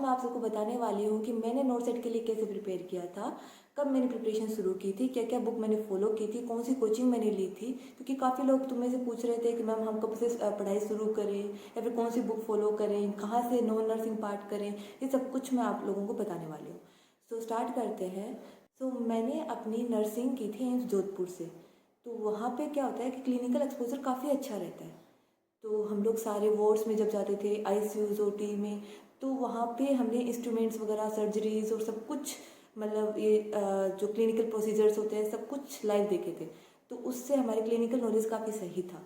मैं आप सबको बताने वाली हूँ कि मैंने नोट सेट के लिए कैसे प्रिपेयर किया था, कब मैंने प्रिपरेशन शुरू की थी, क्या क्या बुक मैंने फॉलो की थी, कौन सी कोचिंग मैंने ली थी। क्योंकि काफ़ी लोग तुम्हें से पूछ रहे थे कि मैम हम कब से पढ़ाई शुरू करें या फिर कौन सी बुक फॉलो करें, कहाँ से नॉन नर्सिंग पार्ट करें, ये सब कुछ मैं आप लोगों को बताने वाली हूँ। सो स्टार्ट करते हैं। सो मैंने अपनी नर्सिंग की थी एम्स जोधपुर से। तो वहाँ पे क्या होता है कि क्लिनिकल एक्सपोजर काफ़ी अच्छा रहता है। तो हम लोग सारे वार्ड्स में जब जाते थे, आईसीयूज ओटी में, तो वहाँ पे हमने इंस्ट्रूमेंट्स वगैरह, सर्जरीज और सब कुछ, मतलब ये जो क्लिनिकल प्रोसीजर्स होते हैं सब कुछ लाइव देखे थे। तो उससे हमारे क्लिनिकल नॉलेज काफ़ी सही था।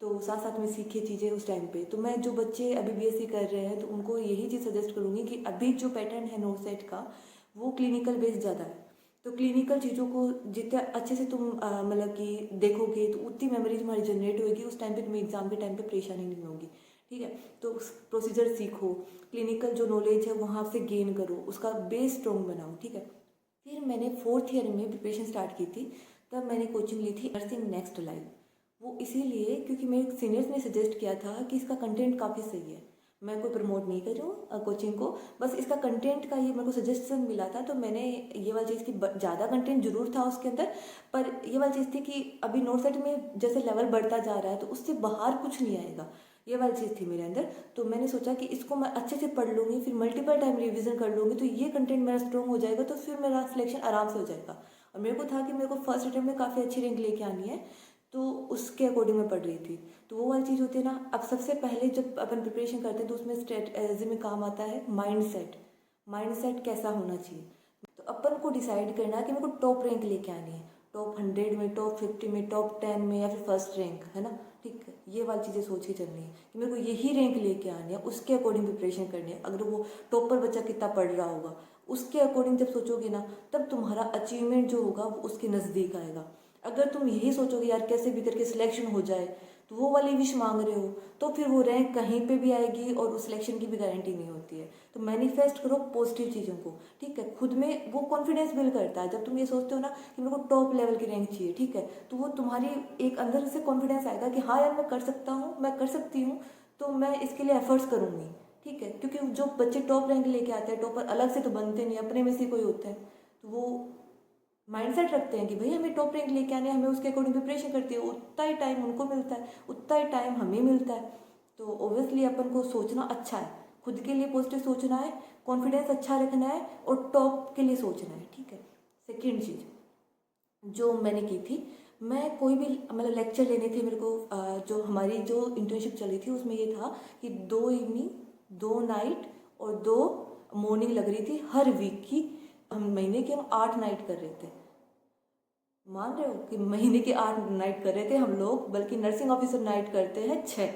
तो साथ साथ में सीखे चीज़ें उस टाइम पे। तो मैं जो बच्चे अभी बीएससी कर रहे हैं तो उनको यही चीज़ सजेस्ट करूँगी कि अभी जो पैटर्न है नोट सेट का वो क्लिनिकल बेस्ड ज़्यादा है। तो क्लिनिकल चीज़ों को जितना अच्छे से तुम मतलब कि देखोगे तो उतनी मेमोरी तुम्हारी जनरेट होगी, उस टाइम पे तुम्हें एग्जाम के टाइम पे परेशानी नहीं होगी। ठीक है, तो प्रोसीजर सीखो, क्लिनिकल जो नॉलेज है वहाँ से गेन करो, उसका बेस स्ट्रॉन्ग बनाओ। ठीक है, फिर मैंने 4th ईयर में प्रिपरेशन स्टार्ट की थी। तब मैंने कोचिंग ली थी नर्सिंग नेक्स्ट लाइव। वो इसीलिए क्योंकि मेरे सीनियर्स ने सजेस्ट किया था कि इसका कंटेंट काफ़ी सही है। मैं कोई प्रमोट नहीं कर रही हूँ कोचिंग को, बस इसका कंटेंट का ये मेरे को सजेशन मिला था। तो मैंने ये वाली चीज़ की ज़्यादा कंटेंट जरूर था उसके अंदर, पर ये वाली चीज़ थी कि अभी नोट सेट में जैसे लेवल बढ़ता जा रहा है तो उससे बाहर कुछ नहीं आएगा, ये वाली चीज़ थी मेरे अंदर। तो मैंने सोचा कि इसको मैं अच्छे से पढ़ लूँगी, फिर मल्टीपल टाइम रिविजन कर लूँगी, तो ये कंटेंट मेरा स्ट्रॉन्ग हो जाएगा, तो फिर मेरा सिलेक्शन आराम से हो जाएगा। और मेरे को था कि मेरे को फर्स्ट अटेम्प्ट में काफ़ी अच्छी रैंक लेके आनी है, तो उसके अकॉर्डिंग मैं पढ़ रही थी। तो वो वाली चीज़ होती है ना, अब सबसे पहले जब अपन प्रिपरेशन करते हैं तो उसमें स्ट्रेटजी में काम आता है माइंड सेट। माइंड सेट कैसा होना चाहिए, तो अपन को डिसाइड करना है कि मेरे को टॉप रैंक लेके आनी है, टॉप 100 में, टॉप 50 में, टॉप 10 में, या फिर फर्स्ट रैंक, है ना। ठीक है, ये वाली चीज़ें सोच के चलनी है कि मेरे को यही रैंक लेके आनी है, उसके अकॉर्डिंग प्रिपरेशन करनी है। अगर वो टॉपर बच्चा कितना पढ़ रहा होगा उसके अकॉर्डिंग जब सोचोगे ना, तब तुम्हारा अचीवमेंट जो होगा वो उसके नज़दीक आएगा। अगर तुम यही सोचोगे यार कैसे भी करके सिलेक्शन हो जाए, तो वो वाली विश मांग रहे हो, तो फिर वो रैंक कहीं पे भी आएगी और उस सिलेक्शन की भी गारंटी नहीं होती है। तो मैनिफेस्ट करो पॉजिटिव चीज़ों को। ठीक है, खुद में वो कॉन्फिडेंस बिल्ड करता है। जब तुम ये सोचते हो ना कि मेरे को टॉप लेवल की रैंक चाहिए, ठीक है, तो वो तुम्हारी एक अंदर से कॉन्फिडेंस आएगा कि हाँ यार मैं कर सकता हूँ, मैं कर सकती हूँ, तो मैं इसके लिए एफर्ट्स करूँगी। ठीक है, क्योंकि जो बच्चे टॉप रैंक लेके आते हैं, टॉपर अलग से तो बनते नहीं, अपने में से कोई होते हैं, तो वो माइंडसेट रखते हैं कि भाई हमें टॉप रैंक लेके आने, हमें उसके अकॉर्डिंग प्रिपरेशन करती है, उतना ही टाइम उनको मिलता है, उतना ही टाइम हमें मिलता है। तो ऑब्वियसली अपन को सोचना अच्छा है, खुद के लिए पॉजिटिव सोचना है, कॉन्फिडेंस अच्छा रखना है और टॉप के लिए सोचना है। ठीक है, सेकेंड चीज़ जो मैंने की थी, मैं कोई भी मतलब लेक्चर लेने थे मेरे को, जो हमारी जो इंटर्नशिप चली थी उसमें ये था कि 2 इवनिंग, 2 नाइट और 2 मॉर्निंग लग रही थी हर वीक की। हम महीने के हम 8 नाइट कर रहे थे। मान रहे हो कि महीने के 8 नाइट कर रहे थे हम लोग, बल्कि नर्सिंग ऑफिसर नाइट करते हैं 6,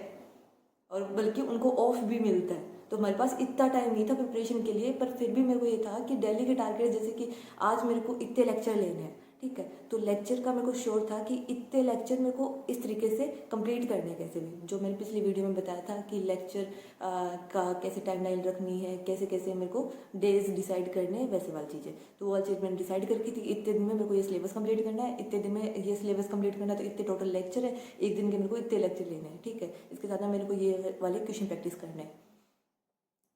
और बल्कि उनको ऑफ भी मिलता है। तो हमारे पास इतना टाइम नहीं था प्रिपरेशन के लिए, पर फिर भी मेरे को ये था कि दिल्ली के टारगेट, जैसे कि आज मेरे को इतने लेक्चर लेने हैं, ठीक है, तो लेक्चर का मेरे को श्योर था कि इतने लेक्चर मेरे को इस तरीके से कंप्लीट करने हैं। कैसे भी, जो मैंने पिछली वीडियो में बताया था कि लेक्चर का कैसे टाइमलाइन रखनी है, कैसे कैसे मेरे को डेज डिसाइड करने हैं, वैसे वाली चीज़ें। तो वो वाली चीज़ मैंने डिसाइड करके थी, इतने दिन में मेरे को ये सिलेबस कंप्लीट करना है, इतने दिन में ये सिलेबस कंप्लीट करना है, तो इतने टोटल लेक्चर है, एक दिन के मेरे को इतने लेक्चर लेने हैं। ठीक है, इसके साथ में मेरे को ये वाले क्वेश्चन प्रैक्टिस करने हैं।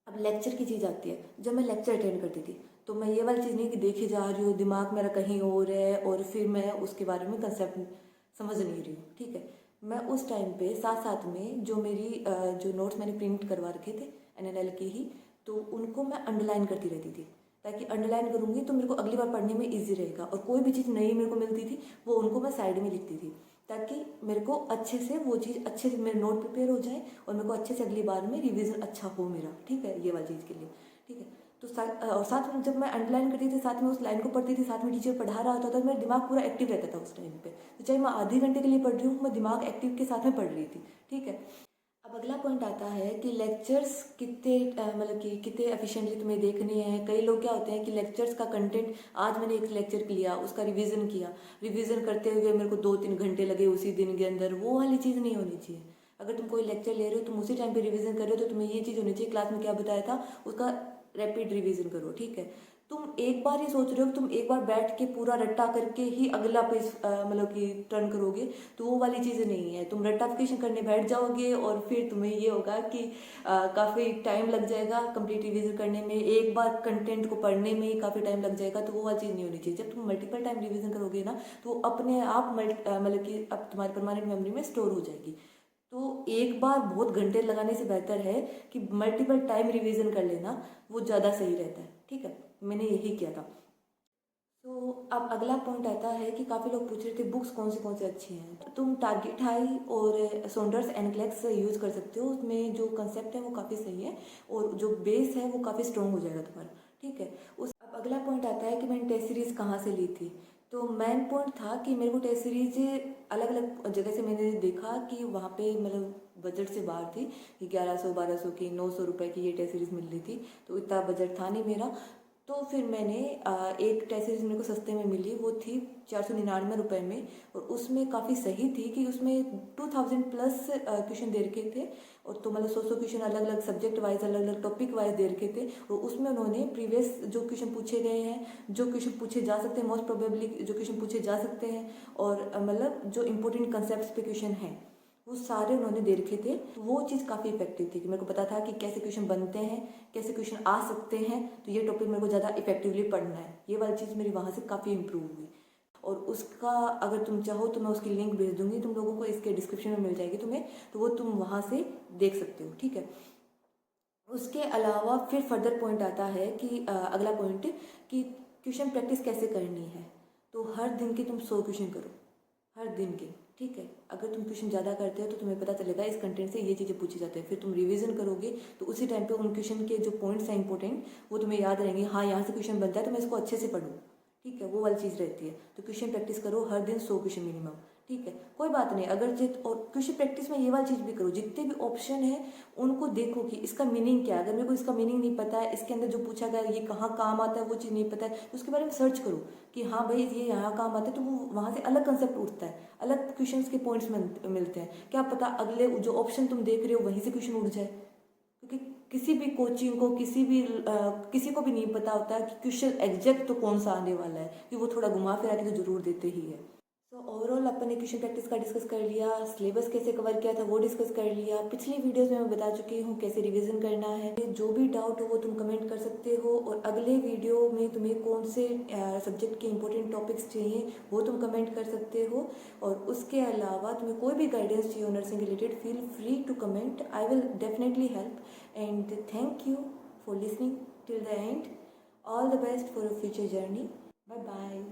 अब लेक्चर की चीज़ आती है, जब मैं लेक्चर अटेंड करती थी तो मैं ये वाली चीज़ नहीं कि देखे जा रही हूँ, दिमाग मेरा कहीं और है और फिर मैं उसके बारे में कंसेप्ट समझ नहीं रही हूँ। ठीक है, मैं उस टाइम पे साथ साथ में जो मेरी जो नोट्स मैंने प्रिंट करवा रखे थे एनएलएल के ही, तो उनको मैं अंडरलाइन करती रहती थी, ताकि अंडरलाइन करूँगी तो मेरे को अगली बार पढ़ने में ईजी रहेगा। और कोई भी चीज़ नई मेरे को मिलती थी वो उनको मैं साइड में लिखती थी, ताकि मेरे को अच्छे से वो चीज़ अच्छे से मेरे नोट प्रिपेयर हो जाए और मेरे को अच्छे से अगली बार में रिवीजन अच्छा हो मेरा। ठीक है, ये वाली चीज़ के लिए। ठीक है, तो और साथ में जब मैं अंडरलाइन करती थी, साथ में उस लाइन को पढ़ती थी, साथ में टीचर पढ़ा रहा होता था, तो मेरा दिमाग पूरा एक्टिव रहता था उस टाइम पे। तो चाहे मैं आधे घंटे के लिए पढ़ रही हूँ, मैं दिमाग एक्टिव के साथ में पढ़ रही थी। ठीक है, अब अगला पॉइंट आता है कि लेक्चर्स कितने मतलब कि कितने एफिशिएंटली तुम्हें देखने हैं। कई लोग क्या होते हैं कि लेक्चर्स का कंटेंट, आज मैंने एक लेक्चर लिया, उसका रिवीजन किया, रिवीजन करते हुए मेरे को 2-3 घंटे लगे उसी दिन के अंदर, वो वाली चीज़ नहीं होनी चाहिए। अगर तुम कोई लेक्चर ले रहे हो, तुम उसी टाइम पे रिवीजन कर रहे हो, तो तुम्हें ये चीज़ होनी चाहिए क्लास में क्या बताया था उसका रैपिड रिवीजन करो। ठीक है, तुम एक बार ही सोच रहे हो कि तुम एक बार बैठ के पूरा रट्टा करके ही अगला पेज मतलब कि टर्न करोगे, तो वो वाली चीज़ें नहीं है। तुम रट्टाफिकेशन करने बैठ जाओगे और फिर तुम्हें ये होगा कि काफ़ी टाइम लग जाएगा कंप्लीट रिविजन करने में, एक बार कंटेंट को पढ़ने में ही काफ़ी टाइम लग जाएगा। तो वो वाली चीज़ नहीं होनी चाहिए। जब तुम मल्टीपल टाइम रिविजन करोगे ना, तो वो अपने आप मतलब कि अब तुम्हारी परमानेंट मेमोरी में स्टोर हो जाएगी। तो एक बार बहुत घंटे लगाने से बेहतर है कि मल्टीपल टाइम रिवीजन कर लेना, वो ज़्यादा सही रहता है। ठीक है, मैंने यही किया था। तो अब अगला पॉइंट आता है कि काफ़ी लोग पूछ रहे थे बुक्स कौन से अच्छी हैं। तो तुम टारगेट हाई और सॉन्डर्स एंड क्लेक्स यूज़ कर सकते हो। उसमें जो कंसेप्ट है वो काफ़ी सही है और जो बेस है वो काफ़ी स्ट्रॉन्ग हो जाएगा तुम्हारा। ठीक है, उस अब अगला पॉइंट आता है कि मैंने टेस्ट सीरीज़ कहाँ से ली थी। तो मेन पॉइंट था कि मेरे को टेस्ट सीरीज अलग अलग जगह से मैंने देखा कि वहाँ पे मतलब बजट से बाहर थी कि 1100-1200 की 900 रुपये की ये टेस्ट सीरीज़ मिल रही थी। तो इतना बजट था नहीं मेरा। तो फिर मैंने एक टेस्ट सीरीज़ मेरे को सस्ते में मिली, वो थी 499 रुपये में। और उसमें काफ़ी सही थी कि उसमें 2000 प्लस क्वेश्चन दे रखे थे। और तो मतलब 100 क्वेश्चन अलग अलग सब्जेक्ट वाइज अलग अलग टॉपिक वाइज दे रखे थे। और उसमें उन्होंने प्रीवियस जो क्वेश्चन पूछे गए हैं, जो क्वेश्चन पूछे जा सकते हैं, मोस्ट प्रोबेबली जो क्वेश्चन पूछे जा सकते हैं, और मतलब जो इंपॉर्टेंट कंसेप्ट पे क्वेश्चन हैं, वो सारे उन्होंने दे रखे थे। तो वो चीज़ काफ़ी इफेक्टिव थी कि मेरे को पता था कि कैसे क्वेश्चन बनते हैं, कैसे क्वेश्चन आ सकते हैं। तो ये टॉपिक मेरे को ज़्यादा इफेक्टिवली पढ़ना है। ये वाली चीज़ मेरी वहाँ से काफ़ी इंप्रूव हुई। और उसका अगर तुम चाहो तो मैं उसकी लिंक भेज दूंगी तुम लोगों को, इसके डिस्क्रिप्शन में मिल जाएगी तुम्हें। तो वो तुम वहाँ से देख सकते हो। ठीक है, उसके अलावा फिर फर्दर पॉइंट आता है कि अगला पॉइंट कि क्वेश्चन प्रैक्टिस कैसे करनी है। तो हर दिन के तुम 100 क्वेश्चन करो, हर दिन के। ठीक है, अगर तुम क्वेश्चन ज़्यादा करते हो तो तुम्हें पता चलेगा इस कंटेंट से ये चीज़ें पूछी जाती है। फिर तुम रिवीजन करोगे तो उसी टाइम पे उन क्वेश्चन के जो पॉइंट्स हैं इंपॉर्टेंट, वो तुम्हें याद रहेंगे। हाँ, यहाँ से क्वेश्चन बनता है तो मैं इसको अच्छे से पढूँ। ठीक है, वो वाली चीज़ रहती है। तो क्वेश्चन प्रैक्टिस करो हर दिन 100 क्वेश्चन मिनिमम। ठीक है, कोई बात नहीं। अगर जित और क्वेश्चन प्रैक्टिस में ये वाली चीज़ भी करो, जितने भी ऑप्शन है उनको देखो कि इसका मीनिंग क्या है। अगर मेरे को इसका मीनिंग नहीं पता है, इसके अंदर जो पूछा गया ये कहाँ काम आता है, वो चीज़ नहीं पता है, तो उसके बारे में सर्च करो कि हाँ भाई ये यहाँ काम आता है। तो वो वहाँ से अलग कंसेप्ट उठता है, अलग क्वेश्चंस के पॉइंट्स मिलते हैं। क्या पता अगले जो ऑप्शन तुम देख रहे हो वहीं से क्वेश्चन उठ जाए। क्योंकि किसी भी कोचिंग को किसी को भी नहीं पता होता कि क्वेश्चन एग्जैक्ट तो कौन सा आने वाला है, कि वो थोड़ा घुमा फिरा के तो जरूर देते ही है। तो ओवरऑल अपन ने क्वेश्चन प्रैक्टिस का डिस्कस कर लिया, सिलेबस कैसे कवर किया था वो डिस्कस कर लिया। पिछली वीडियोस में मैं बता चुकी हूँ कैसे रिवीजन करना है। जो भी डाउट हो वो तुम कमेंट कर सकते हो। और अगले वीडियो में तुम्हें कौन से सब्जेक्ट के इंपॉर्टेंट टॉपिक्स चाहिए वो तुम कमेंट कर सकते हो। और उसके अलावा तुम्हें कोई भी गाइडेंस चाहिए हो nursing related, feel free to comment, I will definitely help. And thank you for listening till the end. All the best for your future journey. Bye bye.